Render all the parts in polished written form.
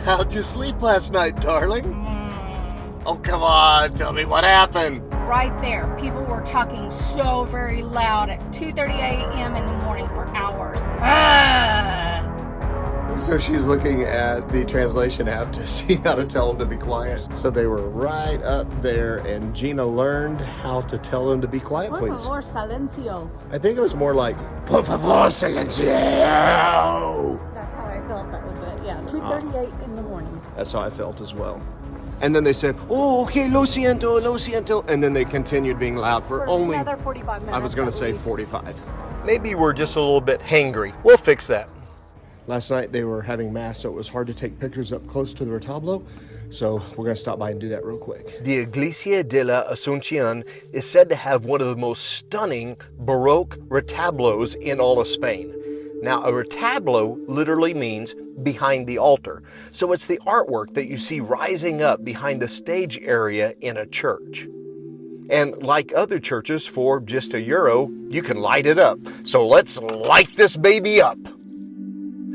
How'd you sleep last night, darling? Oh, come on, tell me what happened. Right there, people were talking so very loud at 2:30 a.m. in the morning for hours. So she's looking at the translation app to see how to tell them to be quiet. So they were right up there, and Gina learned how to tell them to be quiet, Por please. favor, silencio. I think it was more like, por favor, silencio. That's how I felt that was it. Yeah, 2:38 in the morning. That's how I felt as well. And then they said, oh, okay, lo siento. And then they continued being loud for only another 45 minutes. I was going to say 45. Maybe we're just a little bit hangry. We'll fix that. Last night they were having mass, so it was hard to take pictures up close to the retablo. So we're going to stop by and do that real quick. The Iglesia de la Asunción is said to have one of the most stunning Baroque retablos in all of Spain. Now, a retablo literally means behind the altar. So it's the artwork that you see rising up behind the stage area in a church. And like other churches, for just €1, you can light it up. So let's light this baby up.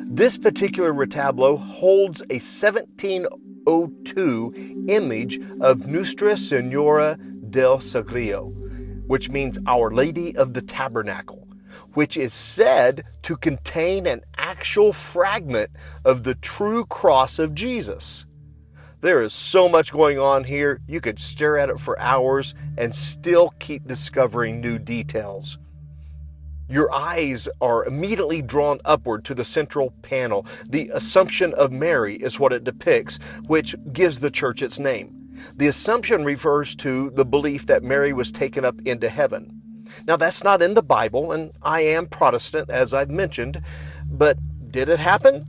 This particular retablo holds a 1702 image of Nuestra Señora del Sagrio, which means Our Lady of the Tabernacle, which is said to contain an actual fragment of the true cross of Jesus. There is so much going on here, you could stare at it for hours and still keep discovering new details. Your eyes are immediately drawn upward to the central panel. The Assumption of Mary is what it depicts, which gives the church its name. The Assumption refers to the belief that Mary was taken up into heaven. Now, that's not in the Bible, and I am Protestant, as I've mentioned, but did it happen?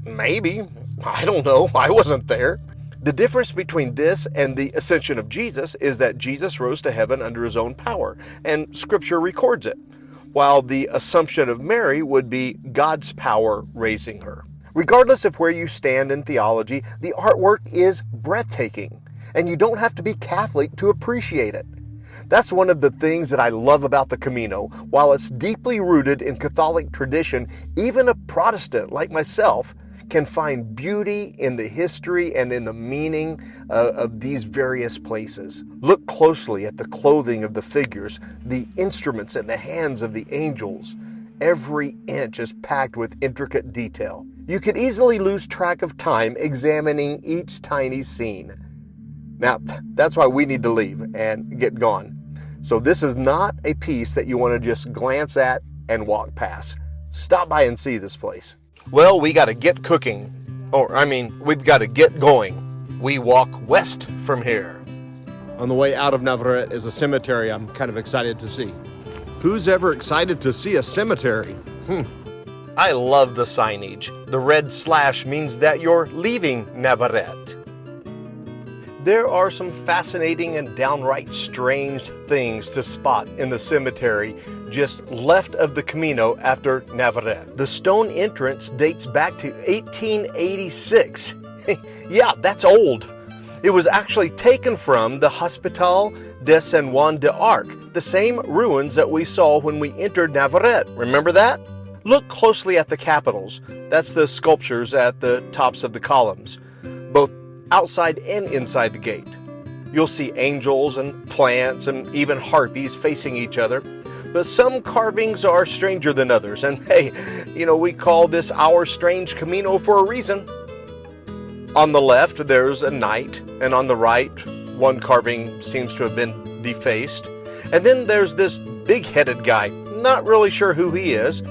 Maybe. I don't know. I wasn't there. The difference between this and the ascension of Jesus is that Jesus rose to heaven under his own power, and Scripture records it, while the Assumption of Mary would be God's power raising her. Regardless of where you stand in theology, the artwork is breathtaking, and you don't have to be Catholic to appreciate it. That's one of the things that I love about the Camino. While it's deeply rooted in Catholic tradition, even a Protestant like myself can find beauty in the history and in the meaning of these various places. Look closely at the clothing of the figures, the instruments and the hands of the angels. Every inch is packed with intricate detail. You could easily lose track of time examining each tiny scene. Now, that's why we need to leave and get gone. So this is not a piece that you want to just glance at and walk past. Stop by and see this place. Well, we got to get cooking. We've got to get going. We walk west from here. On the way out of Navarrete is a cemetery I'm kind of excited to see. Who's ever excited to see a cemetery? I love the signage. The red slash means that you're leaving Navarrete. There are some fascinating and downright strange things to spot in the cemetery just left of the Camino after Navarrete. The stone entrance dates back to 1886. Yeah, that's old. It was actually taken from the Hospital de San Juan de Arc, the same ruins that we saw when we entered Navarrete. Remember that? Look closely at the capitals. That's the sculptures at the tops of the columns, both outside and inside the gate. You'll see angels and plants and even harpies facing each other, but some carvings are stranger than others. And hey, we call this Our Strange Camino for a reason. On the left, there's a knight, and on the right, one carving seems to have been defaced. And then there's this big-headed guy, not really sure who he is,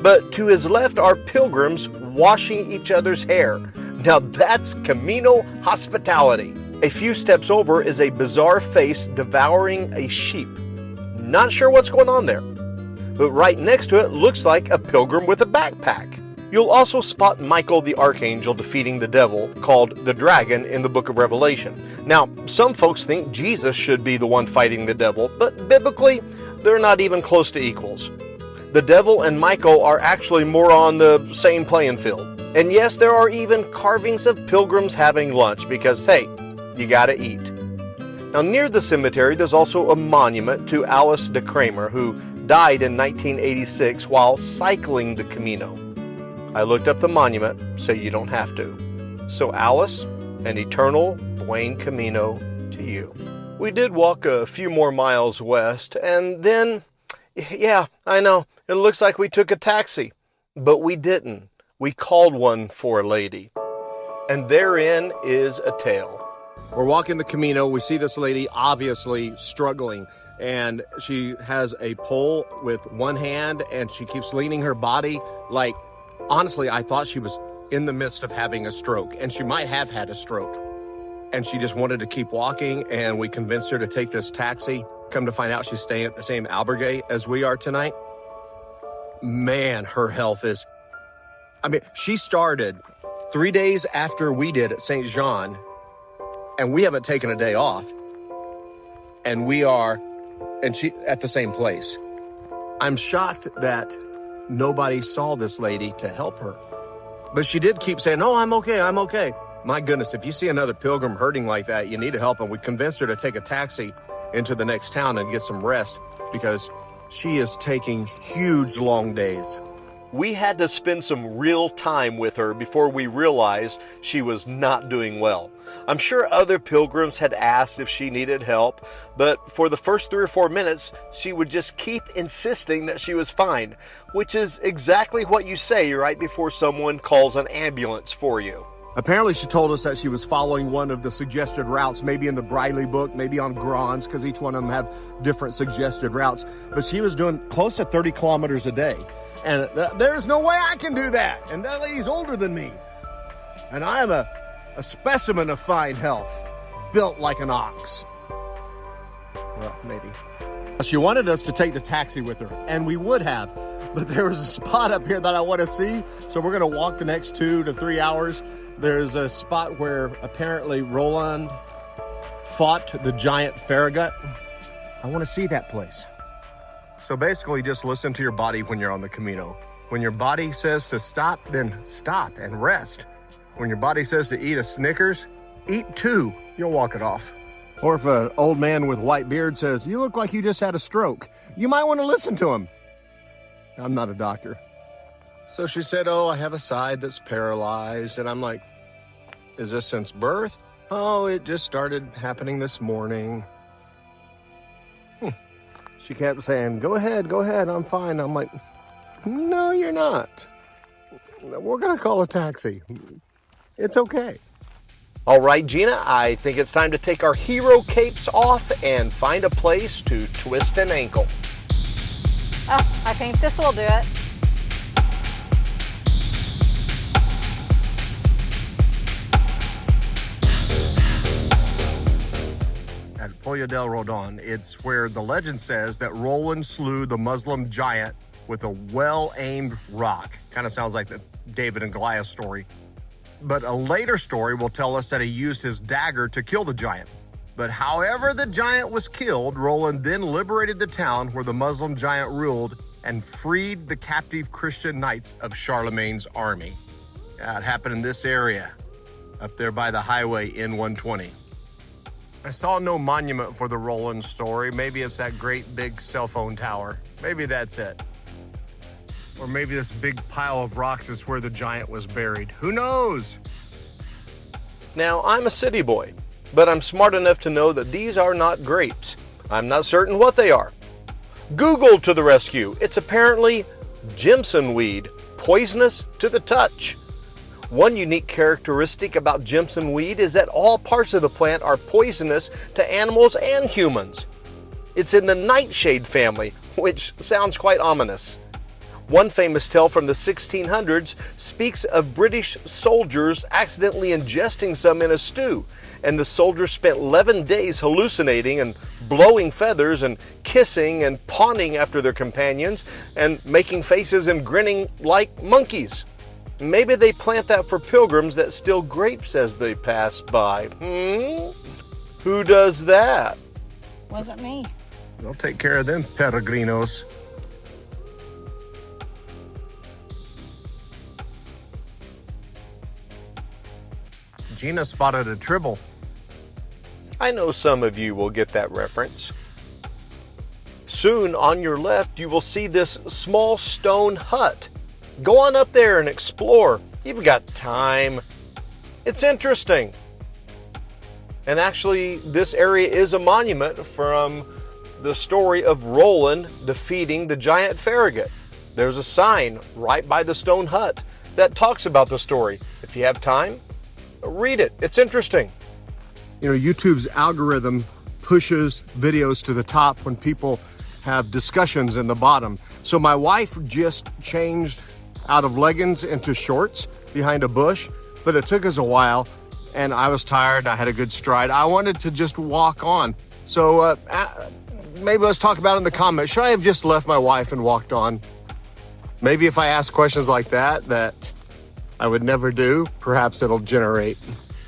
but to his left are pilgrims washing each other's hair. Now that's Camino hospitality. A few steps over is a bizarre face devouring a sheep. Not sure what's going on there. But right next to it looks like a pilgrim with a backpack. You'll also spot Michael the Archangel defeating the devil, called the dragon in the book of Revelation. Now, some folks think Jesus should be the one fighting the devil, but biblically, they're not even close to equals. The devil and Michael are actually more on the same playing field. And yes, there are even carvings of pilgrims having lunch because, hey, you gotta eat. Now, near the cemetery, there's also a monument to Alice de Kramer, who died in 1986 while cycling the Camino. I looked up the monument so you don't have to. So Alice, an eternal buen camino to you. We did walk a few more miles west, and then, yeah, I know, it looks like we took a taxi. But we didn't. We called one for a lady. And therein is a tale. We're walking the Camino. We see this lady obviously struggling, and she has a pole with one hand, and she keeps leaning her body like, honestly, I thought she was in the midst of having a stroke, and she might have had a stroke. And she just wanted to keep walking, and we convinced her to take this taxi. Come to find out she's staying at the same albergue as we are tonight. Man, her health is... I mean, she started 3 days after we did at St. Jean, and we haven't taken a day off. And she at the same place. I'm shocked that nobody saw this lady to help her. But she did keep saying, "Oh, I'm okay, I'm okay." My goodness, if you see another pilgrim hurting like that, you need to help him. We convinced her to take a taxi into the next town and get some rest because she is taking huge long days. We had to spend some real time with her before we realized she was not doing well. I'm sure other pilgrims had asked if she needed help, but for the first 3 or 4 minutes, she would just keep insisting that she was fine, which is exactly what you say right before someone calls an ambulance for you. Apparently, she told us that she was following one of the suggested routes, maybe in the Briley book, maybe on Grons, because each one of them have different suggested routes. But she was doing close to 30 kilometers a day. And there's no way I can do that. And that lady's older than me. And I'm a specimen of fine health, built like an ox. Well, maybe. She wanted us to take the taxi with her, and we would have. But there was a spot up here that I want to see, so we're going to walk the next 2 to 3 hours. There's a spot where apparently Roland fought the giant Farragut. I want to see that place. So basically, just listen to your body when you're on the Camino. When your body says to stop, then stop and rest. When your body says to eat a Snickers, eat 2. You'll walk it off. Or if an old man with white beard says, "You look like you just had a stroke," you might want to listen to him. I'm not a doctor. So she said, "Oh, I have a side that's paralyzed." And I'm like, "Is this since birth?" "Oh, it just started happening this morning." She kept saying, go ahead, I'm fine." I'm like, "No, you're not. We're going to call a taxi. It's okay." All right, Gina, I think it's time to take our hero capes off and find a place to twist an ankle. Oh, I think this will do it. At Pollo del Rodon, it's where the legend says that Roland slew the Muslim giant with a well-aimed rock. Kind of sounds like the David and Goliath story. But a later story will tell us that he used his dagger to kill the giant. But however the giant was killed, Roland then liberated the town where the Muslim giant ruled and freed the captive Christian knights of Charlemagne's army. Yeah, it happened in this area, up there by the highway N120. I saw no monument for the Roland story. Maybe it's that great big cell phone tower. Maybe that's it. Or maybe this big pile of rocks is where the giant was buried. Who knows? Now, I'm a city boy, but I'm smart enough to know that these are not grapes. I'm not certain what they are. Google to the rescue. It's apparently Jimson weed, poisonous to the touch. One unique characteristic about Jimson weed is that all parts of the plant are poisonous to animals and humans. It's in the nightshade family, which sounds quite ominous. One famous tale from the 1600s speaks of British soldiers accidentally ingesting some in a stew, and the soldiers spent 11 days hallucinating and blowing feathers and kissing and pawing after their companions and making faces and grinning like monkeys. Maybe they plant that for pilgrims that steal grapes as they pass by. Who does that? Wasn't me. They'll take care of them peregrinos. Gina spotted a tribble. I know some of you will get that reference. Soon on your left you will see this small stone hut. Go on up there and explore. You've got time. It's interesting. And actually, this area is a monument from the story of Roland defeating the giant Farragut. There's a sign right by the stone hut that talks about the story. If you have time, read it. It's interesting. You know, YouTube's algorithm pushes videos to the top when people have discussions in the bottom. So my wife just changed out of leggings into shorts behind a bush, but it took us a while and I was tired. I had a good stride. I wanted to just walk on. So maybe let's talk about it in the comments. Should I have just left my wife and walked on? Maybe if I ask questions like that I would never do, perhaps it'll generate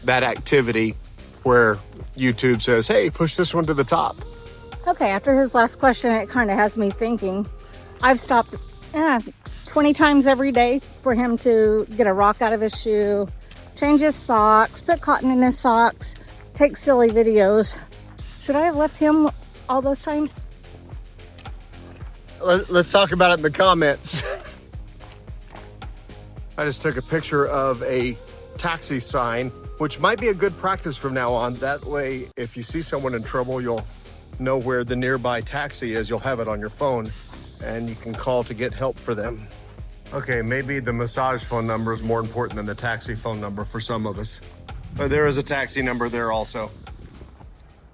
that activity where YouTube says, hey, push this one to the top. Okay, after his last question, it kind of has me thinking. I've stopped 20 times every day for him to get a rock out of his shoe, change his socks, put cotton in his socks, take silly videos. Should I have left him all those times? Let's talk about it in the comments. I just took a picture of a taxi sign, which might be a good practice from now on. That way, if you see someone in trouble, you'll know where the nearby taxi is. You'll have it on your phone and you can call to get help for them. Okay, maybe the massage phone number is more important than the taxi phone number for some of us. But there is a taxi number there also.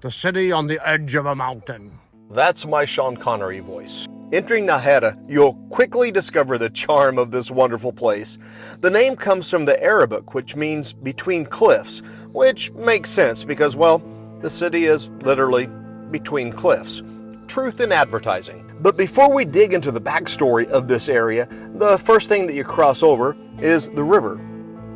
The city on the edge of a mountain. That's my Sean Connery voice. Entering Nájera, you'll quickly discover the charm of this wonderful place. The name comes from the Arabic, which means between cliffs, which makes sense because, well, the city is literally between cliffs. Truth in advertising. But before we dig into the backstory of this area, the first thing that you cross over is the river,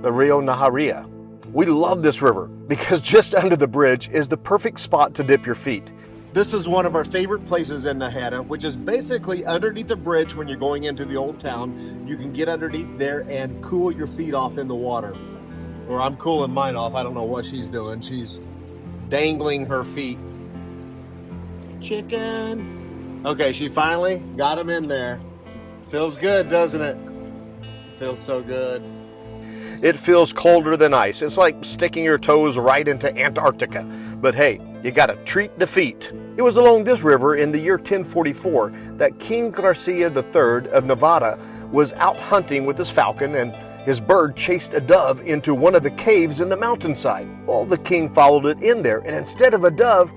the Rio Nájera. We love this river because just under the bridge is the perfect spot to dip your feet. This is one of our favorite places in Nájera, which is basically underneath the bridge when you're going into the old town. You can get underneath there and cool your feet off in the water. Or I'm cooling mine off. I don't know what she's doing. She's dangling her feet. Chicken. Okay, she finally got him in there. Feels good, doesn't it? Feels so good. It feels colder than ice. It's like sticking your toes right into Antarctica. But hey, you gotta treat the feet. It was along this river in the year 1044 that King Garcia III of Navarrete was out hunting with his falcon, and his bird chased a dove into one of the caves in the mountainside. Well, the king followed it in there, and instead of a dove,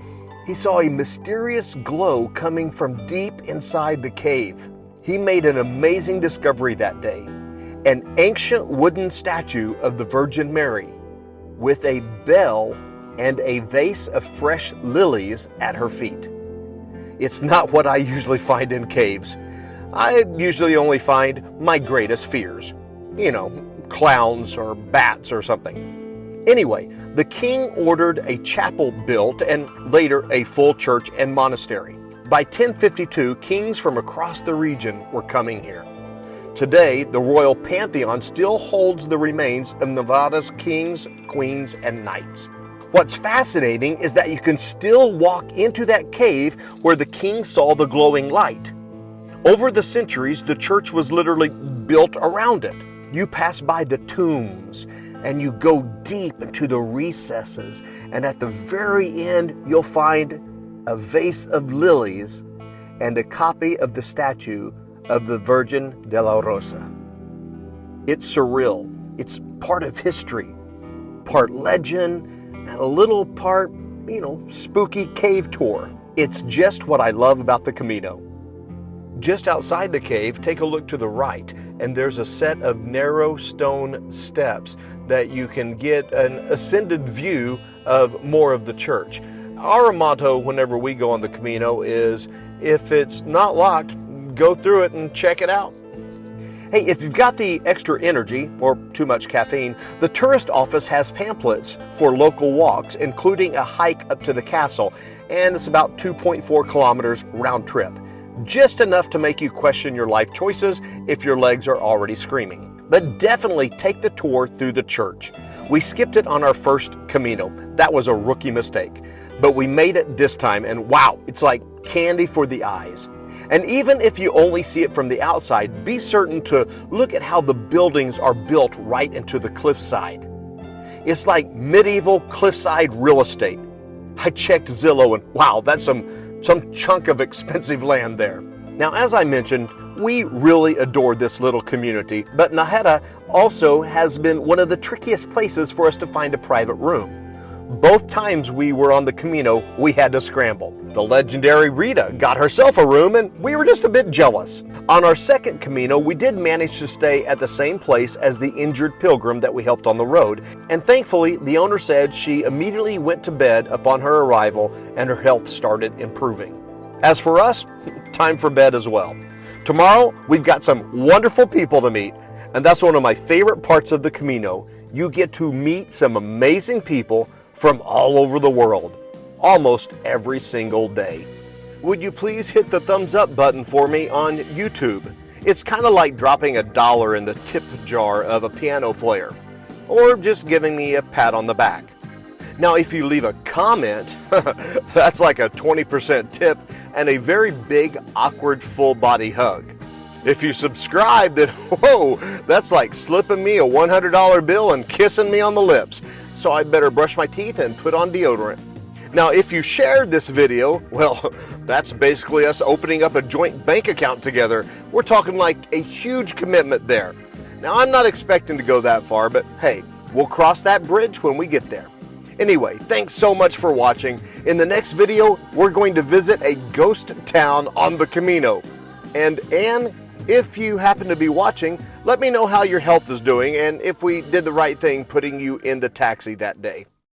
he saw a mysterious glow coming from deep inside the cave. He made an amazing discovery that day. An ancient wooden statue of the Virgin Mary with a bell and a vase of fresh lilies at her feet. It's not what I usually find in caves. I usually only find my greatest fears. You know, clowns or bats or something. Anyway, the king ordered a chapel built and later a full church and monastery. By 1052, kings from across the region were coming here. Today, the royal pantheon still holds the remains of Navarrete's kings, queens, and knights. What's fascinating is that you can still walk into that cave where the king saw the glowing light. Over the centuries, the church was literally built around it. You pass by the tombs and you go deep into the recesses, and at the very end, you'll find a vase of lilies and a copy of the statue of the Virgin de la Rosa. It's surreal. It's part of history, part legend, and a little part, spooky cave tour. It's just what I love about the Camino. Just outside the cave, take a look to the right, and there's a set of narrow stone steps that you can get an ascended view of more of the church. Our motto whenever we go on the Camino is, if it's not locked, go through it and check it out. Hey, if you've got the extra energy or too much caffeine, the tourist office has pamphlets for local walks, including a hike up to the castle, and it's about 2.4 kilometers round trip. Just enough to make you question your life choices if your legs are already screaming. But definitely take the tour through the church. We skipped it on our first Camino. That was a rookie mistake. But we made it this time, and wow, it's like candy for the eyes. And even if you only see it from the outside, be certain to look at how the buildings are built right into the cliffside. It's like medieval cliffside real estate. I checked Zillow and wow, that's some chunk of expensive land there. Now, as I mentioned, we really adore this little community, but Nájera also has been one of the trickiest places for us to find a private room. Both times we were on the Camino, we had to scramble. The legendary Rita got herself a room and we were just a bit jealous. On our second Camino, we did manage to stay at the same place as the injured pilgrim that we helped on the road, and thankfully the owner said she immediately went to bed upon her arrival and her health started improving. As for us, time for bed as well. Tomorrow, we've got some wonderful people to meet, and that's one of my favorite parts of the Camino. You get to meet some amazing people from all over the world, almost every single day. Would you please hit the thumbs up button for me on YouTube? It's kind of like dropping $1 in the tip jar of a piano player, or just giving me a pat on the back. Now, if you leave a comment, that's like a 20% tip and a very big, awkward, full body hug. If you subscribe, then whoa, that's like slipping me a $100 bill and kissing me on the lips. So I better brush my teeth and put on deodorant. Now, if you shared this video, well, that's basically us opening up a joint bank account together. We're talking like a huge commitment there. Now, I'm not expecting to go that far, but hey, we'll cross that bridge when we get there. Anyway, thanks so much for watching. In the next video, we're going to visit a ghost town on the Camino. And Anne, if you happen to be watching, let me know how your health is doing and if we did the right thing putting you in the taxi that day.